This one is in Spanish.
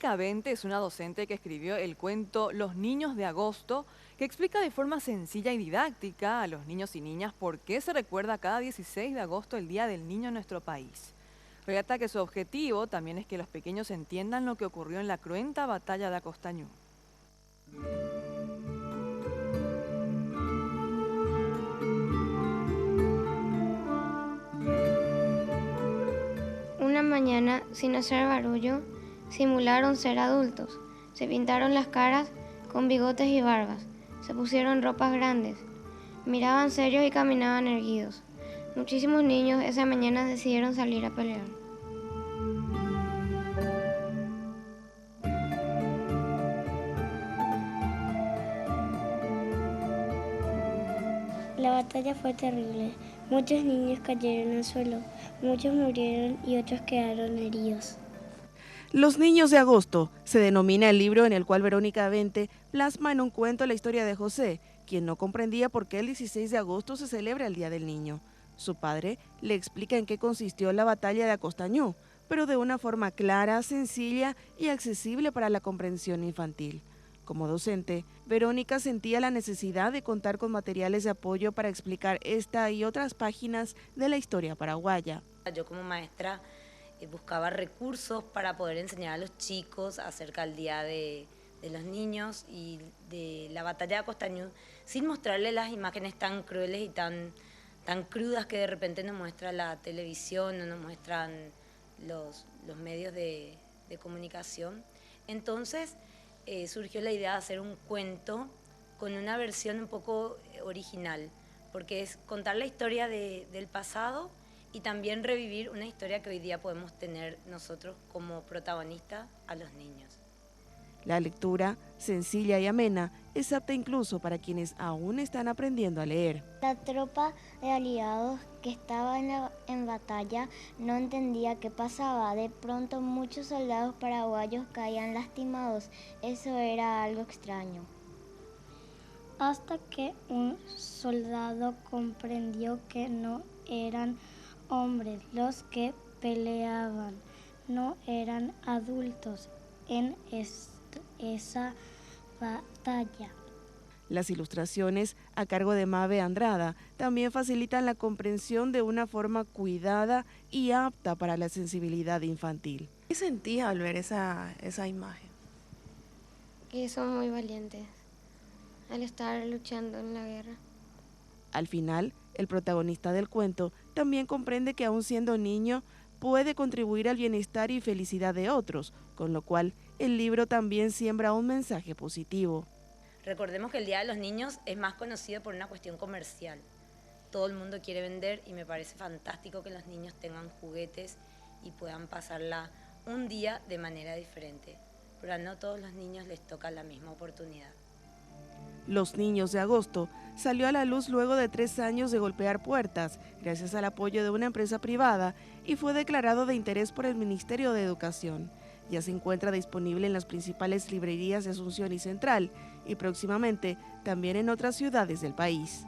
Verónica Vente es una docente que escribió el cuento Los niños de agosto, que explica de forma sencilla y didáctica a los niños y niñas por qué se recuerda cada 16 de agosto el Día del Niño en nuestro país. Relata que su objetivo también es que los pequeños entiendan lo que ocurrió en la cruenta batalla de Acostañú. Una mañana, sin hacer barullo, simularon ser adultos. Se pintaron las caras con bigotes y barbas. Se pusieron ropas grandes. Miraban serios y caminaban erguidos. Muchísimos niños esa mañana decidieron salir a pelear. La batalla fue terrible. Muchos niños cayeron al suelo, muchos murieron y otros quedaron heridos. Los niños de agosto se denomina el libro en el cual Verónica Vente plasma en un cuento la historia de José, quien no comprendía por qué el 16 de agosto se celebra el Día del Niño. Su padre le explica en qué consistió la batalla de Acostañú, pero de una forma clara, sencilla y accesible para la comprensión infantil. Como docente, Verónica sentía la necesidad de contar con materiales de apoyo para explicar esta y otras páginas de la historia paraguaya. Yo como maestra buscaba recursos para poder enseñar a los chicos acerca del Día de los Niños y de la batalla de Acostañú, sin mostrarles las imágenes tan crueles y tan crudas que de repente nos muestra la televisión o nos muestran los medios de comunicación. Entonces surgió la idea de hacer un cuento con una versión un poco original, porque es contar la historia del pasado y también revivir una historia que hoy día podemos tener nosotros como protagonistas a los niños. La lectura, sencilla y amena, es apta incluso para quienes aún están aprendiendo a leer. La tropa de aliados que estaba en batalla no entendía qué pasaba. De pronto muchos soldados paraguayos caían lastimados. Eso era algo extraño. Hasta que un soldado comprendió que no eran hombres los que peleaban, no eran adultos en esa batalla. Las ilustraciones, a cargo de Mabe Andrada, también facilitan la comprensión de una forma cuidada y apta para la sensibilidad infantil. ¿Qué sentías al ver esa imagen? Que son muy valientes al estar luchando en la guerra. Al final, el protagonista del cuento también comprende que aún siendo niño puede contribuir al bienestar y felicidad de otros, con lo cual el libro también siembra un mensaje positivo. Recordemos que el Día de los Niños es más conocido por una cuestión comercial. Todo el mundo quiere vender y me parece fantástico que los niños tengan juguetes y puedan pasarla un día de manera diferente, pero a no todos los niños les toca la misma oportunidad. Los niños de agosto salió a la luz luego de 3 años de golpear puertas, gracias al apoyo de una empresa privada, y fue declarado de interés por el Ministerio de Educación. Ya se encuentra disponible en las principales librerías de Asunción y Central, y próximamente también en otras ciudades del país.